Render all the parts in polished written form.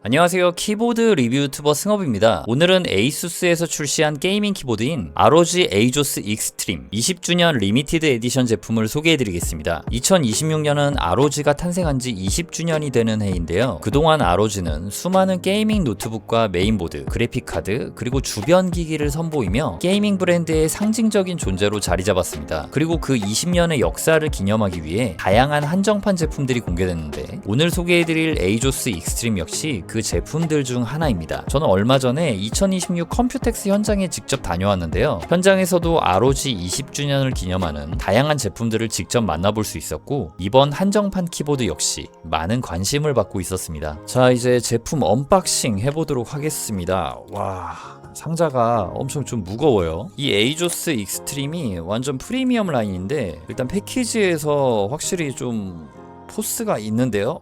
안녕하세요. 키보드 리뷰 유튜버 승업입니다. 오늘은 에이수스에서 출시한 게이밍 키보드인 ROG ASUS 익스트림 20주년 리미티드 에디션 제품을 소개해드리겠습니다. 2026년은 ROG가 탄생한 지 20주년이 되는 해인데요. 그동안 ROG는 수많은 게이밍 노트북과 메인보드, 그래픽카드, 그리고 주변 기기를 선보이며 게이밍 브랜드의 상징적인 존재로 자리 잡았습니다. 그리고 그 20년의 역사를 기념하기 위해 다양한 한정판 제품들이 공개됐는데 오늘 소개해드릴 ASUS 익스트림 역시 그 제품들 중 하나입니다. 저는 얼마 전에 2026 컴퓨텍스 현장에 직접 다녀왔는데요. 현장에서도 ROG 20주년을 기념하는 다양한 제품들을 직접 만나볼 수 있었고 이번 한정판 키보드 역시 많은 관심을 받고 있었습니다. 자, 이제 제품 언박싱 해보도록 하겠습니다. 와, 상자가 엄청 좀 무거워요. 이 ASUS 익스트림이 완전 프리미엄 라인인데 일단 패키지에서 확실히 좀 포스가 있는데요.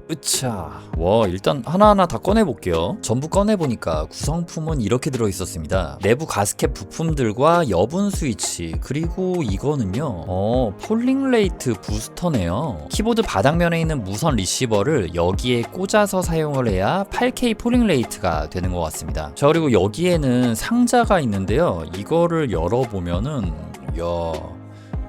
으차. 와, 일단 하나하나 다 꺼내볼게요. 전부 꺼내보니까 구성품은 이렇게 들어있었습니다. 내부 가스켓 부품들과 여분 스위치, 그리고 이거는요 폴링레이트 부스터네요. 키보드 바닥면에 있는 무선 리시버를 여기에 꽂아서 사용을 해야 8K 폴링레이트가 되는 것 같습니다. 자, 그리고 여기에는 상자가 있는데요. 이거를 열어보면은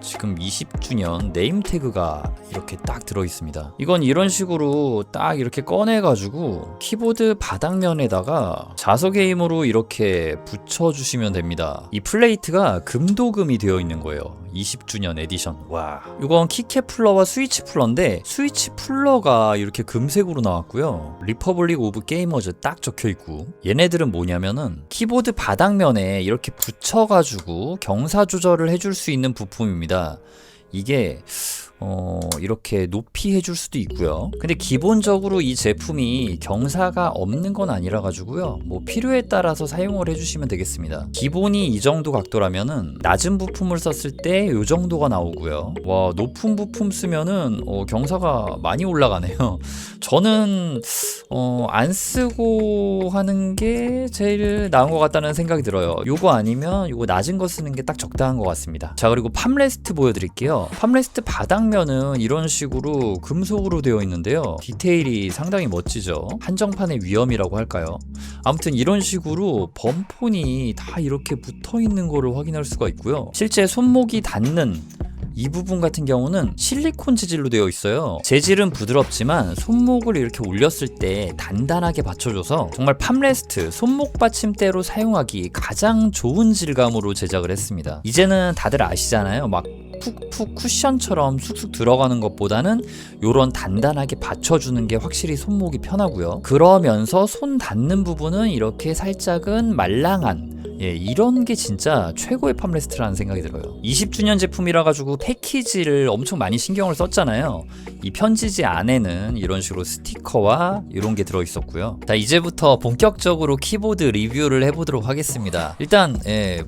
지금 20주년 네임태그가 이렇게 딱 들어있습니다. 이건 이런 식으로 딱 이렇게 꺼내가지고 키보드 바닥면에다가 자석의 힘으로 이렇게 붙여주시면 됩니다. 이 플레이트가 금도금이 되어 있는 거예요. 20주년 에디션. 와, 이건 키캡 풀러와 스위치 풀러인데 스위치 풀러가 이렇게 금색으로 나왔고요. 리퍼블릭 오브 게이머즈 딱 적혀있고, 얘네들은 뭐냐면은 키보드 바닥면에 이렇게 붙여가지고 경사 조절을 해줄 수 있는 부품입니다. 이게 이렇게 높이 해줄 수도 있고요. 근데 기본적으로 이 제품이 경사가 없는 건 아니라 가지고요. 뭐 필요에 따라서 사용을 해주시면 되겠습니다. 기본이 이 정도 각도라면은 낮은 부품을 썼을 때 이 정도가 나오고요. 와, 높은 부품 쓰면은 경사가 많이 올라가네요. 저는 안 쓰고 하는 게 제일 나은 것 같다는 생각이 들어요. 요거 아니면 요거 낮은 거 쓰는 게 딱 적당한 것 같습니다. 자, 그리고 팜레스트 보여드릴게요. 팜레스트 바닥면은 이런 식으로 금속으로 되어 있는데요. 디테일이 상당히 멋지죠. 한정판의 위엄이라고 할까요? 아무튼 이런 식으로 범폰이 다 이렇게 붙어 있는 거를 확인할 수가 있고요. 실제 손목이 닿는 이 부분 같은 경우는 실리콘 재질로 되어 있어요. 재질은 부드럽지만 손목을 이렇게 올렸을 때 단단하게 받쳐줘서 정말 팜레스트, 손목 받침대로 사용하기 가장 좋은 질감으로 제작을 했습니다. 이제는 다들 아시잖아요. 막 푹푹 쿠션처럼 쑥쑥 들어가는 것보다는 요런 단단하게 받쳐주는 게 확실히 손목이 편하고요. 그러면서 손 닿는 부분은 이렇게 살짝은 말랑한, 이런 게 진짜 최고의 팜레스트라는 생각이 들어요. 20주년 제품이라 가지고 패키지를 엄청 많이 신경을 썼잖아요. 이 편지지 안에는 이런 식으로 스티커와 이런 게 들어있었고요. 자, 이제부터 본격적으로 키보드 리뷰를 해보도록 하겠습니다. 일단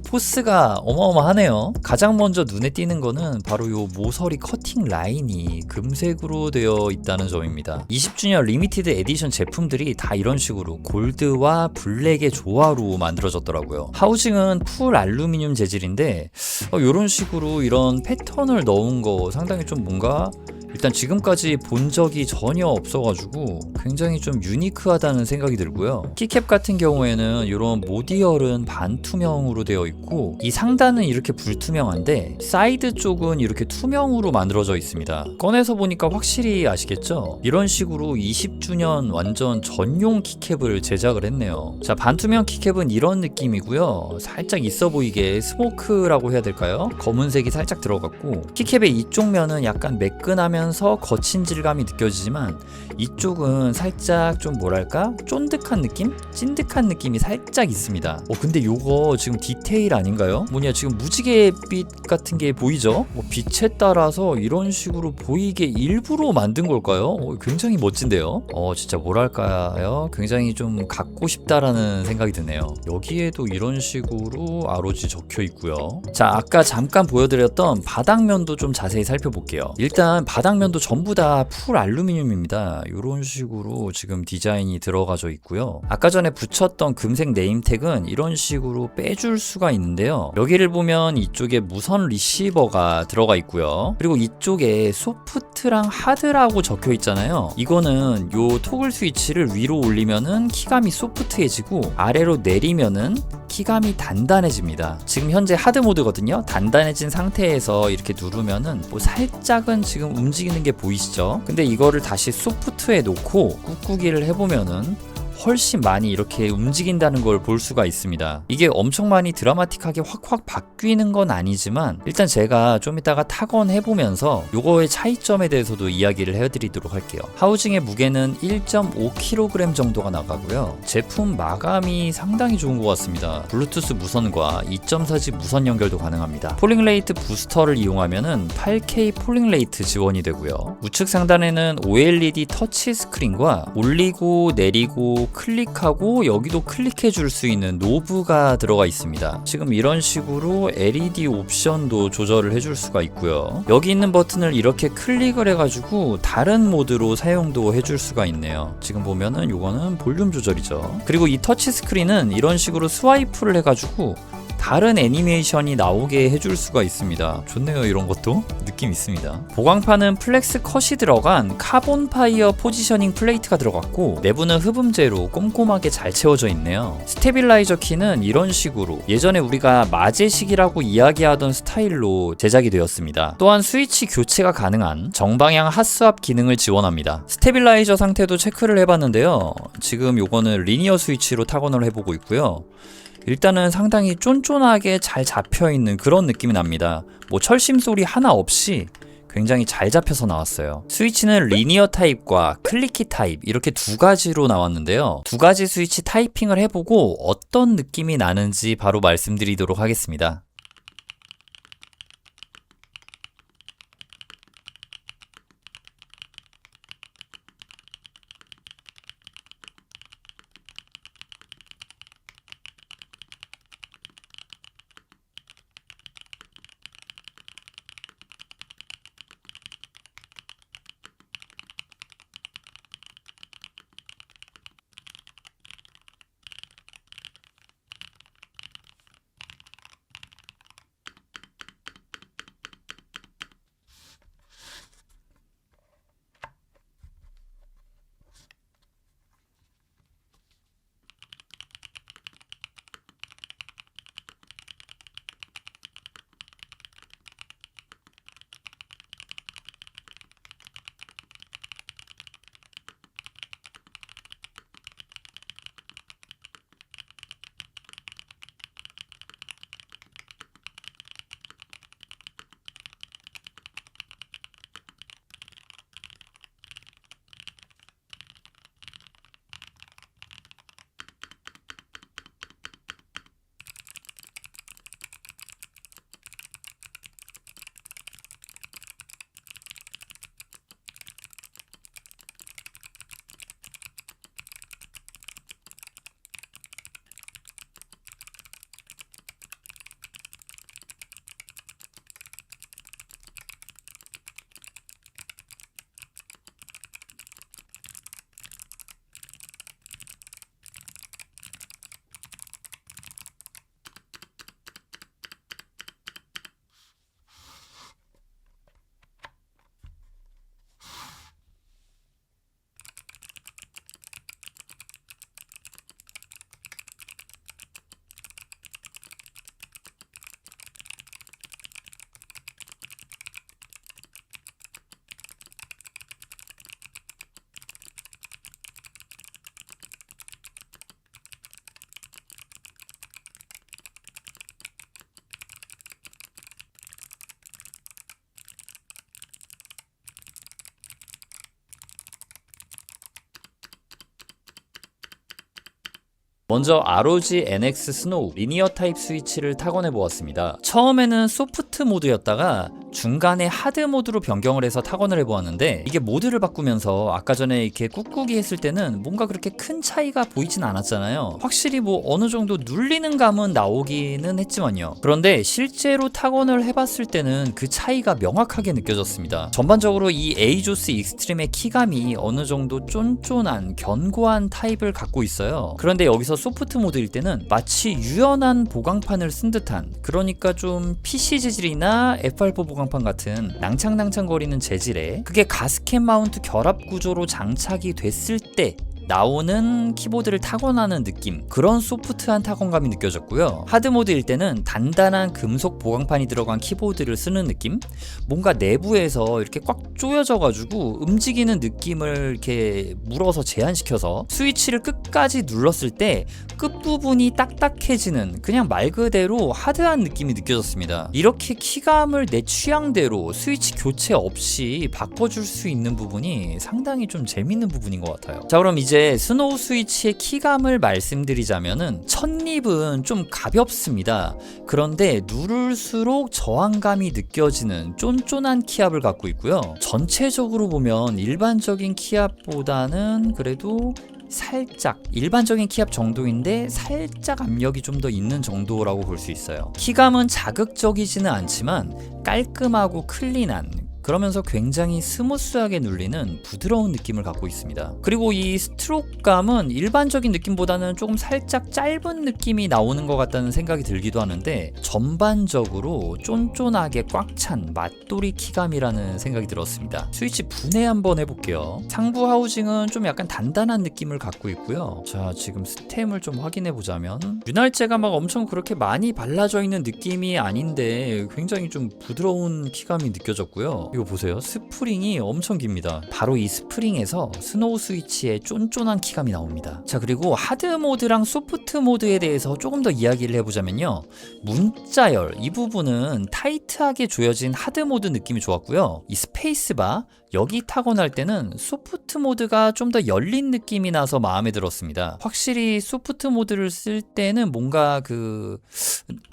포스가 어마어마하네요. 가장 먼저 눈에 띄는 거는 바로 요 모서리 커팅 라인이 금색으로 되어 있다는 점입니다. 20주년 리미티드 에디션 제품들이 다 이런 식으로 골드와 블랙의 조화로 만들어졌더라고요. 하우징은 풀 알루미늄 재질인데 이런 식으로 이런 패턴을 넣은 거 상당히 좀 뭔가 일단 지금까지 본 적이 전혀 없어가지고 굉장히 좀 유니크하다는 생각이 들고요. 키캡 같은 경우에는 이런 모디얼은 반투명으로 되어 있고 이 상단은 이렇게 불투명한데 사이드 쪽은 이렇게 투명으로 만들어져 있습니다. 꺼내서 보니까 확실히 아시겠죠? 이런 식으로 20주년 완전 전용 키캡을 제작을 했네요. 자, 반투명 키캡은 이런 느낌이고요. 살짝 있어 보이게 스모크라고 해야 될까요? 검은색이 살짝 들어갔고 키캡의 이쪽 면은 약간 매끈하면 거친 질감이 느껴지지만 이쪽은 살짝 좀 뭐랄까 쫀득한 느낌? 찐득한 느낌이 살짝 있습니다. 근데 요거 지금 디테일 아닌가요? 뭐냐, 지금 무지개빛 같은 게 보이죠? 빛에 따라서 이런 식으로 보이게 일부러 만든 걸까요? 굉장히 멋진데요? 진짜 뭐랄까요? 굉장히 좀 갖고 싶다라는 생각이 드네요. 여기에도 이런 식으로 ROG 적혀 있고요. 자, 아까 잠깐 보여드렸던 바닥면도 좀 자세히 살펴볼게요. 일단 바닥 바닥면도 전부 다 풀 알루미늄입니다. 이런 식으로 지금 디자인이 들어가져 있고요. 아까 전에 붙였던 금색 네임택은 이런 식으로 빼줄 수가 있는데요. 여기를 보면 이쪽에 무선 리시버가 들어가 있고요. 그리고 이쪽에 소프트랑 하드라고 적혀 있잖아요. 이거는 요 토글 스위치를 위로 올리면은 키감이 소프트해지고 아래로 내리면은 키감이 단단해집니다. 지금 현재 하드 모드거든요. 단단해진 상태에서 이렇게 누르면은 뭐 살짝은 지금 움직이는 게 보이시죠? 근데 이거를 다시 소프트에 놓고 꾹꾹이를 해보면은 훨씬 많이 이렇게 움직인다는 걸 볼 수가 있습니다. 이게 엄청 많이 드라마틱하게 확확 바뀌는 건 아니지만 일단 제가 좀 이따가 타건 해보면서 요거의 차이점에 대해서도 이야기를 해드리도록 할게요. 하우징의 무게는 1.5kg 정도가 나가고요. 제품 마감이 상당히 좋은 것 같습니다. 블루투스 무선과 2.4G 무선 연결도 가능합니다. 폴링레이트 부스터를 이용하면은 8K 폴링레이트 지원이 되고요. 우측 상단에는 OLED 터치 스크린과 올리고 내리고 클릭하고 여기도 클릭해 줄 수 있는 노브가 들어가 있습니다. 지금 이런 식으로 LED 옵션도 조절을 해줄 수가 있고요. 여기 있는 버튼을 이렇게 클릭을 해가지고 다른 모드로 사용도 해줄 수가 있네요. 지금 보면은 요거는 볼륨 조절이죠. 그리고 이 터치 스크린은 이런 식으로 스와이프를 해가지고 다른 애니메이션이 나오게 해줄 수가 있습니다. 좋네요. 이런 것도 느낌 있습니다. 보강판은 플렉스 컷이 들어간 카본 파이어 포지셔닝 플레이트가 들어갔고 내부는 흡음재로 꼼꼼하게 잘 채워져 있네요. 스테빌라이저 키는 이런 식으로 예전에 우리가 마제식이라고 이야기하던 스타일로 제작이 되었습니다. 또한 스위치 교체가 가능한 정방향 핫스왑 기능을 지원합니다. 스테빌라이저 상태도 체크를 해봤는데요. 지금 요거는 리니어 스위치로 타건을 해보고 있고요. 일단은 상당히 쫀쫀하게 잘 잡혀있는 그런 느낌이 납니다. 뭐 철심 소리 하나 없이 굉장히 잘 잡혀서 나왔어요. 스위치는 리니어 타입과 클리키 타입 이렇게 두 가지로 나왔는데요. 두 가지 스위치 타이핑을 해보고 어떤 느낌이 나는지 바로 말씀드리도록 하겠습니다. 먼저 ROG NX 스노우 리니어 타입 스위치를 타건해 보았습니다. 처음에는 소프트 모드였다가 중간에 하드 모드로 변경을 해서 타건을 해보았는데 이게 모드를 바꾸면서 아까 전에 이렇게 꾹꾹이 했을 때는 뭔가 그렇게 큰 차이가 보이진 않았잖아요. 확실히 뭐 어느 정도 눌리는 감은 나오기는 했지만요. 그런데 실제로 타건을 해봤을 때는 그 차이가 명확하게 느껴졌습니다. 전반적으로 이 에이조스 익스트림의 키감이 어느 정도 쫀쫀한 견고한 타입을 갖고 있어요. 그런데 여기서 소프트 모드일 때는 마치 유연한 보강판을 쓴 듯한, 그러니까 좀 PC 재질이나 FR4 보강판 같은 낭창낭창거리는 재질에 그게 가스켓 마운트 결합 구조로 장착이 됐을 때 나오는 키보드를 타건하는 느낌, 그런 소프트한 타건감이 느껴졌고요. 하드 모드일 때는 단단한 금속 보강판이 들어간 키보드를 쓰는 느낌? 뭔가 내부에서 이렇게 꽉 조여져 가지고 움직이는 느낌을 이렇게 물어서 제한시켜서 스위치를 끝까지 눌렀을 때 끝부분이 딱딱해지는, 그냥 말 그대로 하드한 느낌이 느껴졌습니다. 이렇게 키감을 내 취향대로 스위치 교체 없이 바꿔줄 수 있는 부분이 상당히 좀 재밌는 부분인 것 같아요. 자, 그럼 이제 스노우 스위치의 키감을 말씀드리자면은 첫입은 좀 가볍습니다. 그런데 누를수록 저항감이 느껴지는 쫀쫀한 키압을 갖고 있고요. 전체적으로 보면 일반적인 키압보다는 그래도 살짝 일반적인 키압 정도인데 살짝 압력이 좀 더 있는 정도라고 볼 수 있어요. 키감은 자극적이지는 않지만 깔끔하고 클린한, 그러면서 굉장히 스무스하게 눌리는 부드러운 느낌을 갖고 있습니다. 그리고 이 스트로크감은 일반적인 느낌보다는 조금 살짝 짧은 느낌이 나오는 것 같다는 생각이 들기도 하는데 전반적으로 쫀쫀하게 꽉 찬 맛돌이 키감이라는 생각이 들었습니다. 스위치 분해 한번 해볼게요. 상부 하우징은 좀 약간 단단한 느낌을 갖고 있고요. 자, 지금 스템을 좀 확인해 보자면 윤활제가 막 엄청 그렇게 많이 발라져 있는 느낌이 아닌데 굉장히 좀 부드러운 키감이 느껴졌고요. 이거 보세요. 스프링이 엄청 깁니다. 바로 이 스프링에서 스노우 스위치의 쫀쫀한 키감이 나옵니다. 자, 그리고 하드 모드랑 소프트 모드에 대해서 조금 더 이야기를 해보자면요. 문자열 이 부분은 타이트하게 조여진 하드 모드 느낌이 좋았고요. 이 스페이스바 여기 타건할 때는 소프트 모드가 좀 더 열린 느낌이 나서 마음에 들었습니다. 확실히 소프트 모드를 쓸 때는 뭔가 그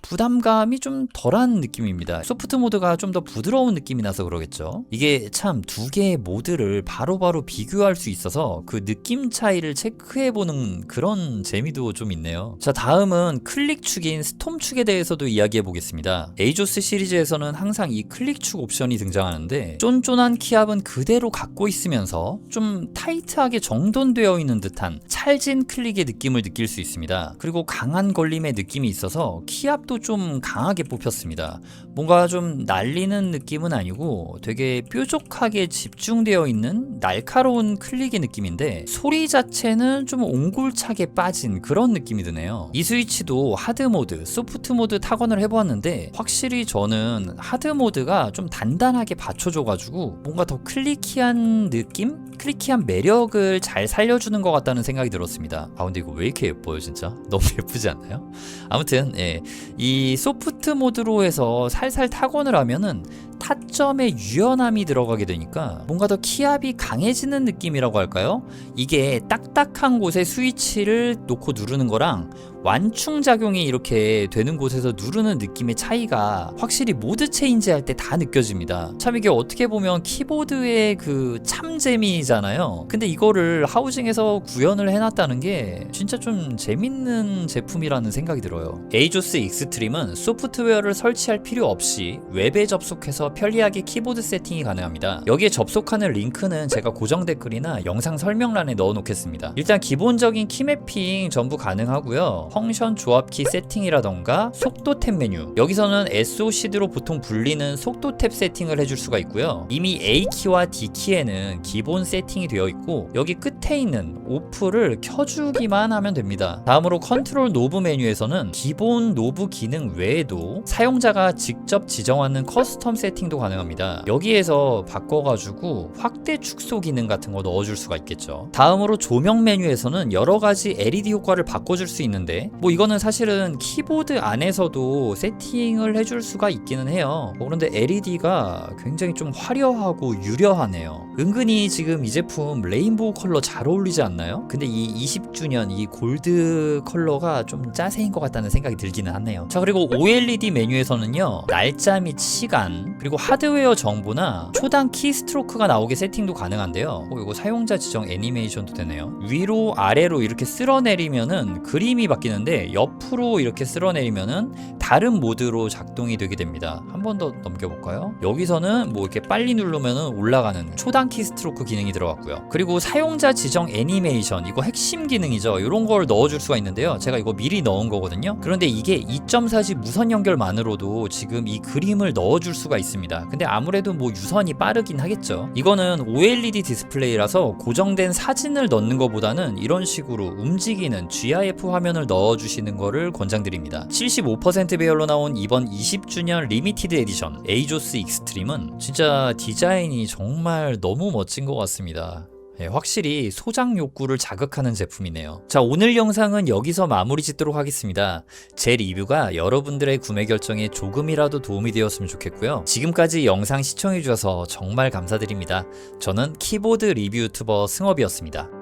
부담감이 좀 덜한 느낌입니다. 소프트 모드가 좀 더 부드러운 느낌이 나서 그러겠죠. 이게 참 두 개의 모드를 바로바로 비교할 수 있어서 그 느낌 차이를 체크해보는 그런 재미도 좀 있네요. 자, 다음은 클릭축인 스톰축에 대해서도 이야기해 보겠습니다. 에이조스 시리즈에서는 항상 이 클릭축 옵션이 등장하는데 쫀쫀한 키압은 그대로 갖고 있으면서 좀 타이트하게 정돈되어 있는 듯한 찰진 클릭의 느낌을 느낄 수 있습니다. 그리고 강한 걸림의 느낌이 있어서 키압도 좀 강하게 뽑혔습니다. 뭔가 좀 날리는 느낌은 아니고 되게 뾰족하게 집중되어 있는 날카로운 클릭의 느낌인데 소리 자체는 좀 옹골차게 빠진 그런 느낌이 드네요. 이 스위치도 하드 모드, 소프트 모드 타건을 해보았는데 확실히 저는 하드 모드가 좀 단단하게 받쳐줘가지고 뭔가 더 클리키한 느낌? 클리키한 매력을 잘 살려주는 것 같다는 생각이 들었습니다. 아, 근데 이거 왜 이렇게 예뻐요 진짜? 너무 예쁘지 않나요? 아무튼 이 소프트 모드로 해서 살살 타건을 하면은 타점에 유연함이 들어가게 되니까 뭔가 더 키압이 강해지는 느낌이라고 할까요? 이게 딱딱한 곳에 스위치를 놓고 누르는 거랑 완충작용이 이렇게 되는 곳에서 누르는 느낌의 차이가 확실히 모드 체인지 할 때 다 느껴집니다. 참 이게 어떻게 보면 키보드의 그 참재미잖아요. 근데 이거를 하우징에서 구현을 해놨다는 게 진짜 좀 재밌는 제품이라는 생각이 들어요. 에이조스 익스트림은 소프트웨어를 설치할 필요 없이 웹에 접속해서 편리하게 키보드 세팅이 가능합니다. 여기에 접속하는 링크는 제가 고정 댓글이나 영상 설명란에 넣어 놓겠습니다. 일단 기본적인 키매핑 전부 가능하고요. 펑션 조합키 세팅이라던가 속도 탭 메뉴, 여기서는 SOCD로 보통 불리는 속도 탭 세팅을 해줄 수가 있고요. 이미 A키와 D키에는 기본 세팅이 되어 있고 여기 끝에 있는 오프를 켜주기만 하면 됩니다. 다음으로 컨트롤 노브 메뉴에서는 기본 노브 기능 외에도 사용자가 직접 지정하는 커스텀 세팅도 가능합니다. 여기에서 바꿔가지고 확대 축소 기능 같은 거 넣어줄 수가 있겠죠. 다음으로 조명 메뉴에서는 여러가지 LED 효과를 바꿔줄 수 있는데 뭐 이거는 사실은 키보드 안에서도 세팅을 해줄 수가 있기는 해요. 그런데 LED가 굉장히 좀 화려하고 유려하네요. 은근히 지금 이 제품 레인보우 컬러 잘 어울리지 않나요? 근데 이 20주년 이 골드 컬러가 좀 짜세인 것 같다는 생각이 들기는 하네요. 자, 그리고 OLED 메뉴에서는요, 날짜 및 시간, 그리고 하드웨어 정보나 초당 키스트로크가 나오게 세팅도 가능한데요. 이거 사용자 지정 애니메이션도 되네요. 위로 아래로 이렇게 쓸어내리면은 그림이 바뀌는데, 옆으로 이렇게 쓸어내리면은 다른 모드로 작동이 되게 됩니다. 한 번 더 넘겨볼까요? 여기서는 뭐 이렇게 빨리 누르면은 올라가는 초당 키스트로크 기능이 들어갔고요. 그리고 사용자 지정 애니메이션, 이거 핵심 기능이죠. 이런 걸 넣어줄 수가 있는데요. 제가 이거 미리 넣은 거거든요. 그런데 이게 2.4G 무선 연결만으로도 지금 이 그림을 넣어줄 수가 있습니다. 근데 아무래도 뭐 유선이 빠르긴 하겠죠. 이거는 OLED 디스플레이라서 고정된 사진을 넣는 것보다는 이런 식으로 움직이는 GIF 화면을 넣어주시는 거를 권장드립니다. 75% 배열로 나온 이번 20주년 리미티드 에디션 ASUS 익스트림은 진짜 디자인이 정말 너무 멋진 것 같습니다. 확실히 소장 욕구를 자극하는 제품이네요. 자, 오늘 영상은 여기서 마무리 짓도록 하겠습니다. 제 리뷰가 여러분들의 구매 결정에 조금이라도 도움이 되었으면 좋겠고요. 지금까지 영상 시청해주셔서 정말 감사드립니다. 저는 키보드 리뷰 유튜버 승업이었습니다.